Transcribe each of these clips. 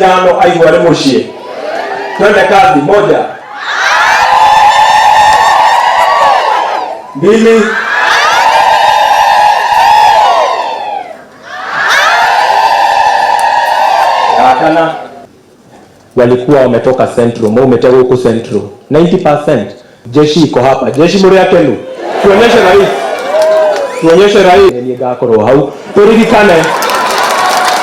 ithano aigua ni mucie. Twende kazi. 1 2 kana walikuwa wametoka Central, mbona umetoka huko Central? 90% jeshi iko hapa. Jeshi muri yake nu tuonyeshe rais ni gakoro hau.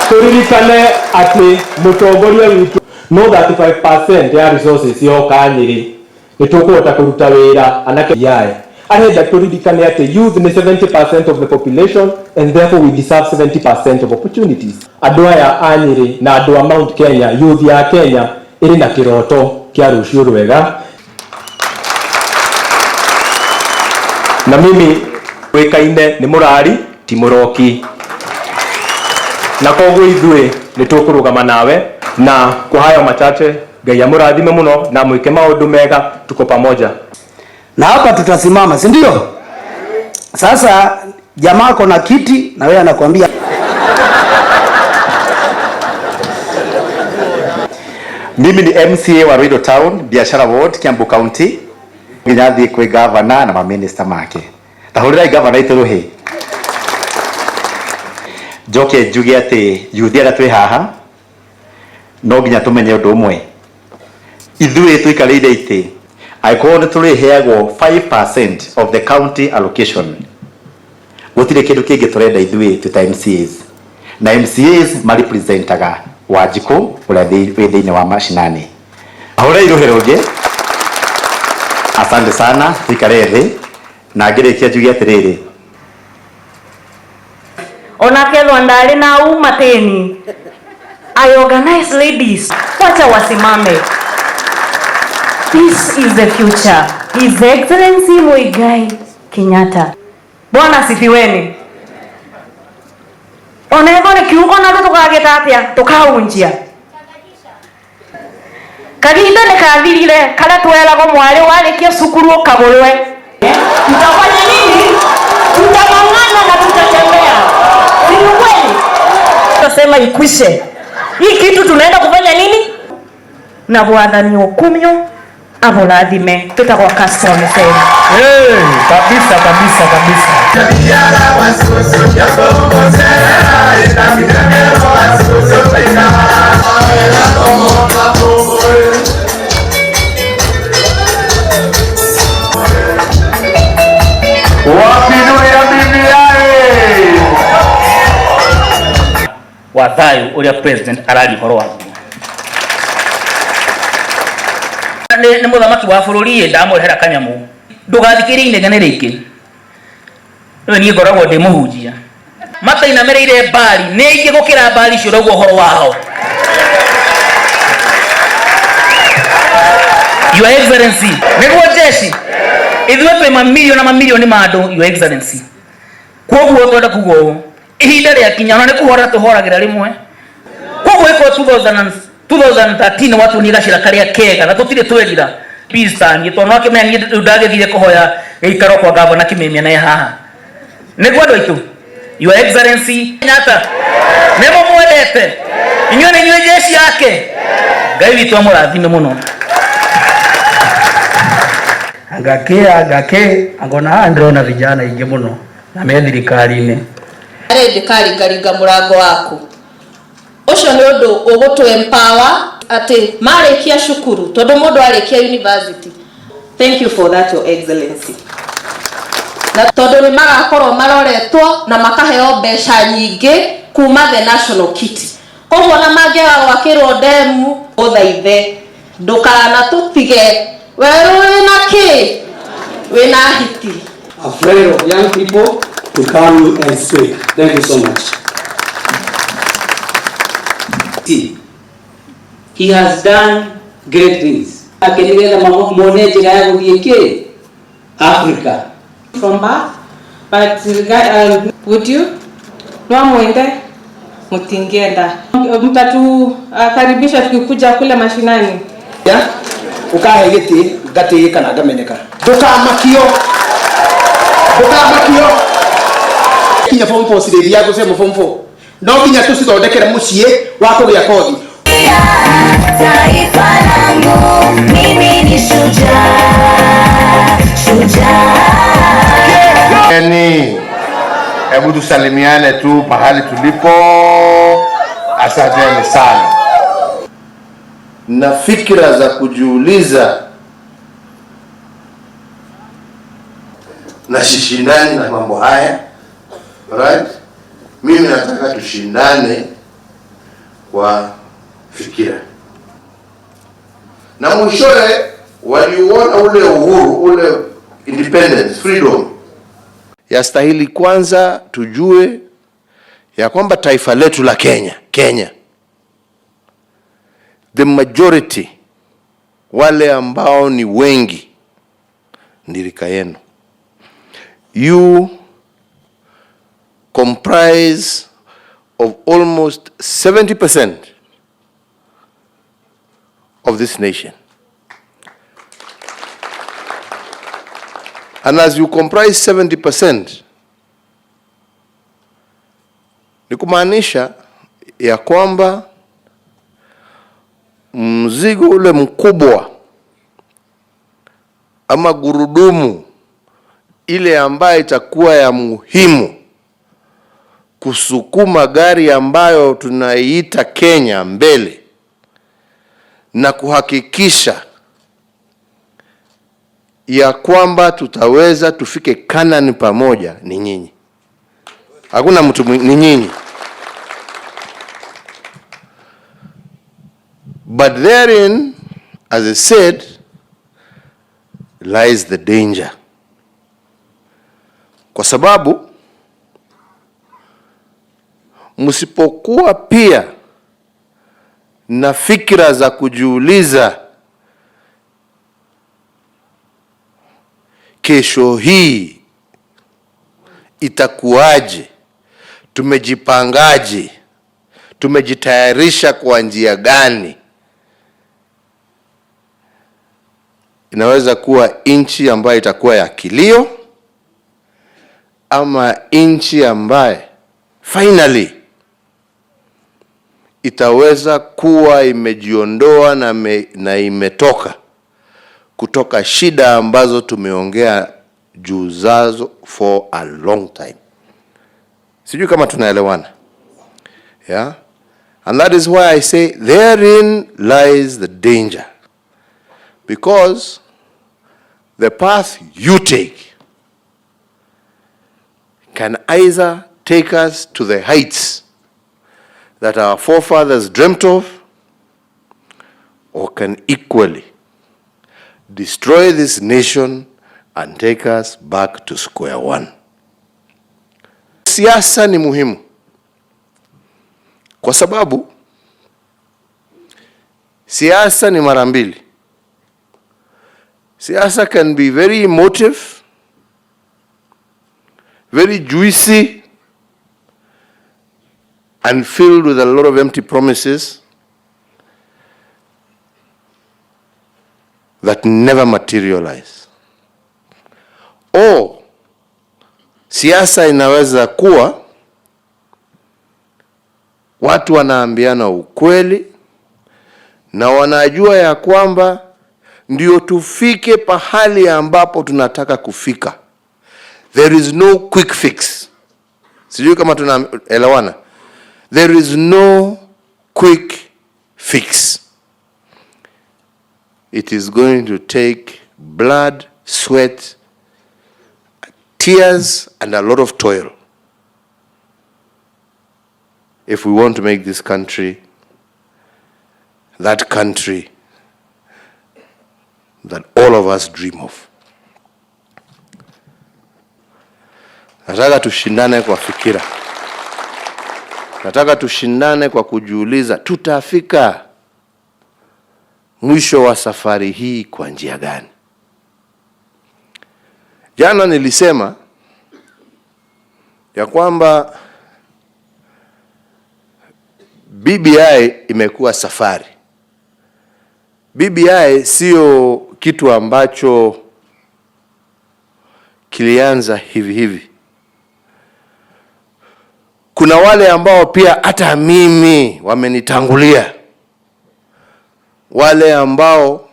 Turirikane ati mutongoria witu no 35% ya resources yo kanyiri nitukuhota kuruta wira anake yae. Arenda turirikane ati youth ni 70% of the population and therefore we deserve 70% of opportunities. Andu aya anyiri na andu a Mount Kenya, youth ya Kenya iri na kiroto kia rucio rwega. Na mimi wekaine ni murari ti muroki, na koguo ithue nitukurugama nawe, na kwa hayo machache Ngai amurathime muno na mwike maundu mega, tuko pamoja. Na hapa tutasimama, si ndio? Sasa jamaa kona kiti na wewe anakuambia mimi ni MCA wa Ruto Town, Biashara Ward, Kiambu County. Nginyathi kwe governor na minister make. Tahurira governor ituruhi. Joke njuge ati yuthia twi haha no nginya tumenye undu umwe. Ithuĩ tuikarĩire ite akorwo nĩ tũrĩheagwo 5% of the county allocation, gũtirĩ kĩndũ kĩngĩ tũrenda ithuĩ tuta MCAs, na MCAs marepresentaga Wanjikũ ũrĩa wĩ thĩinĩ wa mashinani. Ahũra iruhĩro ngĩ, asante sana, tuikare thĩ na ngĩrĩkia njuge atĩrĩrĩ, onake Lwandari na umateni I organize ladies, wacha wasimame. This is the future. His Excellency Muigai Kenyatta. Bwana sifiweni. Onego ni kiugo na tukageta atia tukaunjia. Kaginda ni kathirire kala twelago mwale wale kia sukuru ukagorwe. Tutafanya nini? Tutang'ang'ana na tutatembea. Ni kweli. Tutasema ikwishe. Hii kitu tunaenda kufanya nini? Na bwathani okumyo abolathime tutagwa custom sale. Kabisa. Wathayo uria president arari horo wa ni muthamaki wa bururi ndamurehera kanyamu ndugathikiri inegene riki no ni ngoragwo ndi muhunjia mataina mereire mbari ni ingi gukira mbari cio raugo horo wao. Your Excellency niguo jeshi ithuĩ twĩ mamilioni ma andũ, Your Excellency, koguo twenda kugo ihinda rĩa kinya na nĩ kuhora tuhoragĩra rimwe. Koguo iko 2013 watu ni gacira karia kega na tutire twerira pista ni to no akimenya ndagethire kuhoya gĩikaro kwa governor kimemia na haha nĩguo andũ aitũ. Your Excellency Kenyatta nemo mwendete inyuĩ nĩ inyuĩ jeshi yake. Ngai witũ amũrathime mũno. Agake angona ndrona vijana ingi muno na me thirikari-inĩ ndikaringaringa murango waku ucio ni undu ugutu empower ati marikia shukuru tondu mundu arikia university. Thank you for that, Your Excellency. Na tondu ni magakorwo maroretwo na makaheo mbeca nyingi kuma the national kit, koguo na mangiaga gwakirwo demu uthaithe ndukana tutige wewe wina ki wina hiti. Afraid of young people to come and speak. Thank you so much. He has done great things. Akenigeza mwone jira ya guthie Africa From birth, but would you no mwende mutingienda mtatu karibisha tukikuja kule mashinani ya ukahe giti ngati kana ngamenyeka ndukamakio kinya form 4 sire ya gusema form 4 no kinya tucithondekere mucie wa kugia kothi shujaa, taifa langu mimi ni shujaa, shujaa. Hebu tusalimiane tu pahali tulipo. Asanteni sana. Na fikra za kujiuliza na shindani na mambo haya, right? Mimi nataka tushindane kwa fikira, na mwishowe waliuona ule uhuru, ule independence, freedom. Yastahili kwanza tujue ya kwamba taifa letu la Kenya, the majority, wale ambao ni wengi, ni rika yenu. You comprise of almost 70% of this nation. And as you comprise 70%, ni kumaanisha ya kwamba mzigo ule mkubwa ama gurudumu ile ambayo itakuwa ya muhimu kusukuma gari ambayo tunaiita Kenya mbele na kuhakikisha ya kwamba tutaweza tufike Kanani pamoja, ni nyinyi. Hakuna mtu ni nyinyi. But therein, as I said, lies the danger. Kwa sababu msipokuwa pia na fikra za kujiuliza kesho hii itakuwaje, tumejipangaje, tumejitayarisha kwa njia gani, inaweza kuwa nchi ambayo itakuwa ya kilio, ama nchi ambaye finally itaweza kuwa imejiondoa na imetoka kutoka shida ambazo tumeongea juu zazo for a long time. Sijui kama tunaelewana. Yeah? And that is why I say therein lies the danger. Because the path you take can either take us to the heights that our forefathers dreamt of, or can equally destroy this nation and take us back to square one. Siasa ni muhimu kwa sababu siasa ni mara mbili. Siasa can be very emotive, very juicy, and filled with a lot of empty promises that never materialize. Or siasa inaweza kuwa watu wanaambiana ukweli na wanajua ya kwamba ndio tufike pahali ambapo tunataka kufika. There is no quick fix. Sijui kama tunaelewana. There is no quick fix. It is going to take blood, sweat, tears, and a lot of toil if we want to make this country that country that all of us dream of. Nataka tushindane kwa fikira. Nataka tushindane kwa kujiuliza tutafika mwisho wa safari hii kwa njia gani? Jana nilisema ya kwamba BBI imekuwa safari. BBI sio kitu ambacho kilianza hivi hivi. Kuna wale ambao pia hata mimi wamenitangulia wale ambao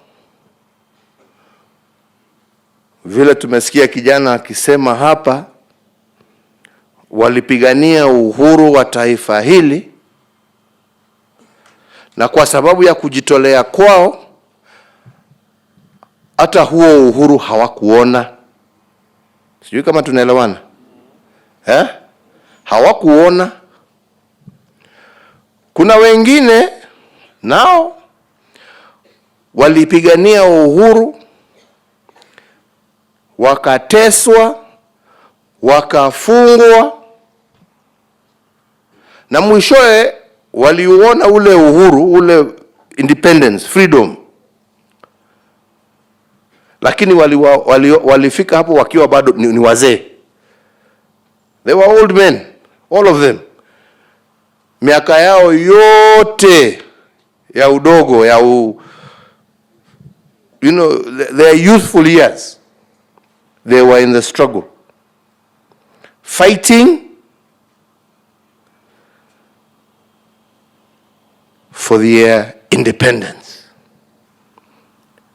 vile tumesikia kijana akisema hapa walipigania uhuru wa taifa hili, na kwa sababu ya kujitolea kwao hata huo uhuru hawakuona. Sijui kama tunaelewana. Hawakuona. Kuna wengine nao walipigania uhuru, wakateswa, wakafungwa, na mwishowe waliuona ule uhuru, ule independence, freedom. Lakini walifika hapo wakiwa bado ni wazee. They were old men, all of them. Miaka yao yote ya udogo, their youthful years, they were in the struggle, fighting for their independence.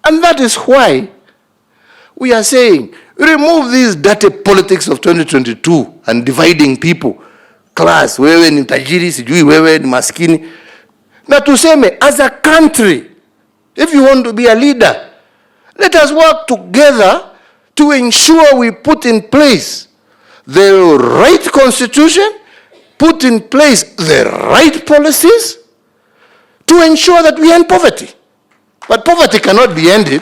And that is why we are saying, remove these dirty politics of 2022 and dividing people. Class, wewe ni tajiri, sijui wewe ni maskini. Na tuseme, as a country, if you want to be a leader, let us work together to ensure we put in place the right constitution, put in place the right policies to ensure that we end poverty. But poverty cannot be ended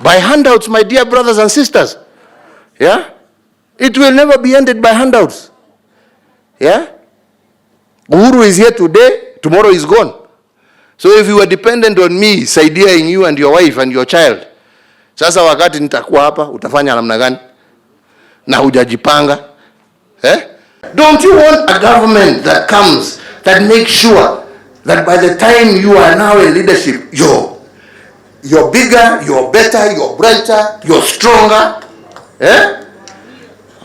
by handouts, my dear brothers and sisters. Yeah? It will never be ended by handouts. Yeah? Uhuru is here today, tomorrow is gone. So if you are dependent on me, saidiaing you and your wife and your child, sasa wakati nitakuwa hapa, utafanya namna gani? Na hujajipanga? Don't you want a government that comes, that makes sure that by the time you are now in leadership, you're bigger, you're better, you're brighter, you're stronger?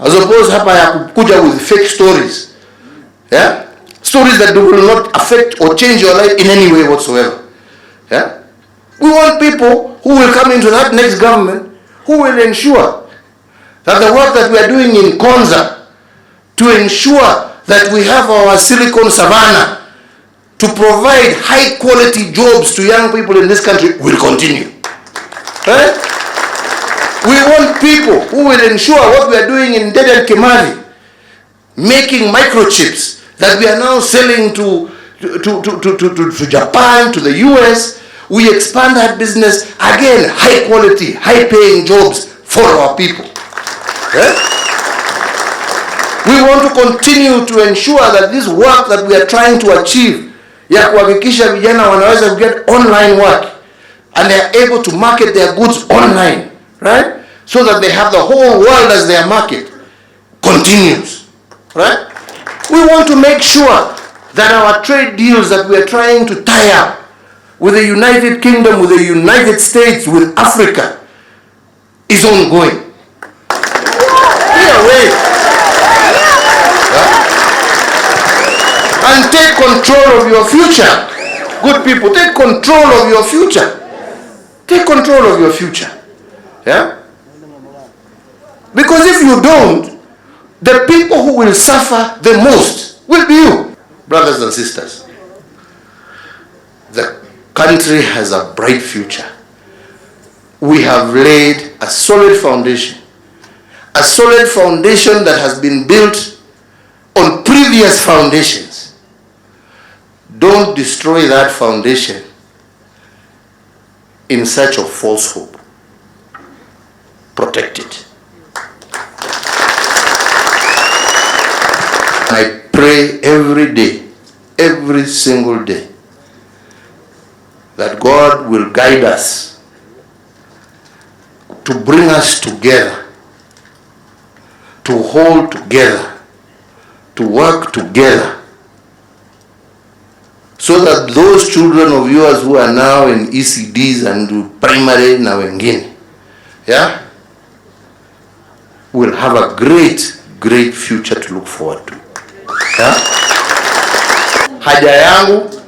As opposed hapa ya kukuja with fake stories. Stories that will not affect or change your life in any way whatsoever. We want people who will come into that next government who will ensure that the work that we are doing in Konza to ensure that we have our Silicon Savannah to provide high quality jobs to young people in this country will continue. We want people who will ensure what we are doing in Dedan Kimathi, making microchips that we are now selling to Japan, to the US. We expand that business, again, high quality, high paying jobs for our people. We want to continue to ensure that this work that we are trying to achieve, ya kuhakikisha vijana wanaweza to get online work and they are able to market their goods online, right? So that they have the whole world as their market, continues, right? We want to make sure that our trade deals that we are trying to tie up with the United Kingdom, with the United States, with Africa, is ongoing. And take control of your future. Good people, take control of your future. Take control of your future. Yeah? Because if you don't, the people who will suffer the most will be you. Brothers and sisters, the country has a bright future. We have laid a solid foundation. A solid foundation that has been built on previous foundations. Don't destroy that foundation in search of false hope. Protect it. I pray every day, every single day, that God will guide us to bring us together, to hold together, to work together, so that those children of yours who are now in ECDs and primary na wengine, yeah, will have a great, great future to look forward to. Yeah? Haja yangu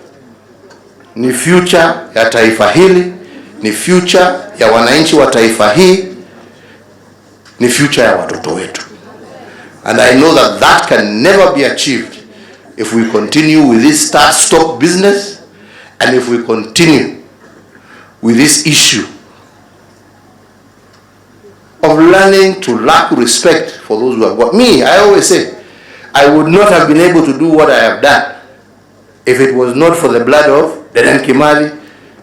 ni future ya taifa hili, ni future ya wananchi wa taifa hii, ni future ya watoto wetu. And I know that that can never be achieved if we continue with this start-stop business, and if we continue with this issue of learning to lack respect for those who have got me. I always say, I would not have been able to do what I have done if it was not for the blood of Dedan Kimathi,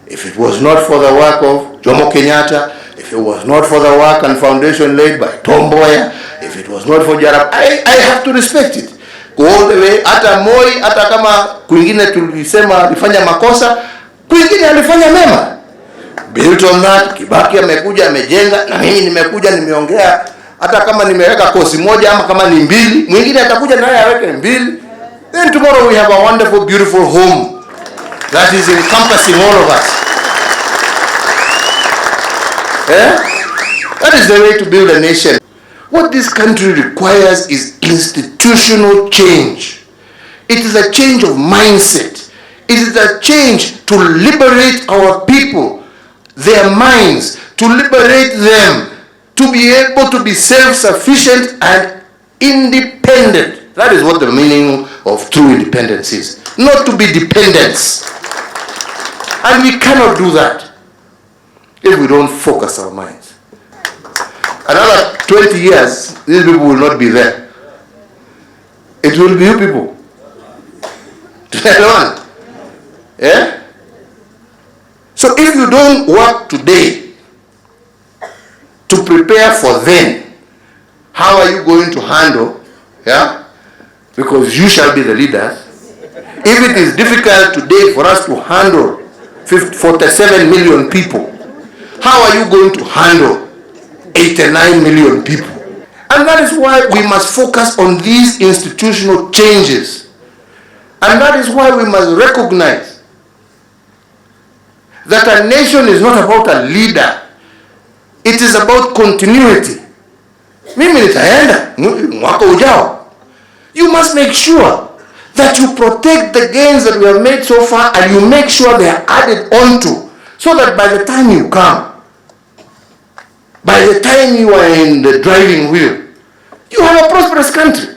if it was not for the work of Jomo Kenyatta, if it was not for the work and foundation laid by Tom Mboya, if it was not for Jarab, I have to respect it. Go all the way, hata Moi, hata kama kwingine tulisema alifanya makosa, kwingine alifanya mema. Built on that, Kibaki amekuja amejenga, na mimi nimekuja nimeongea, hata kama nimeweka kosi moja ama kama ni mbili, mwingine atakuja naye aweke mbili. Then tomorrow we have a wonderful, beautiful home that is encompassing all of us. That is the way to build a nation. What this country requires is institutional change. It is a change of mindset. It is a change to liberate our people, their minds, to liberate them, to be able to be self-sufficient and independent. That is what the meaning of true independence is. Not to be dependents. And we cannot do that if we don't focus our minds. Another 20 years, these people will not be there. It will be you people. Yeah? So if you don't work today to prepare for then, how are you going to handle? Yeah? Because you shall be the leaders. If it is difficult today for us to handle 47 million people, how are you going to handle 89 million people? And that is why we must focus on these institutional changes. And that is why we must recognize that a nation is not about a leader. It is about continuity. Mimi nitaenda mwaka ujao. You must make sure that you protect the gains that we have made so far, and you make sure they are added onto, so that by the time you come, by the time you are in the driving wheel, you have a prosperous country.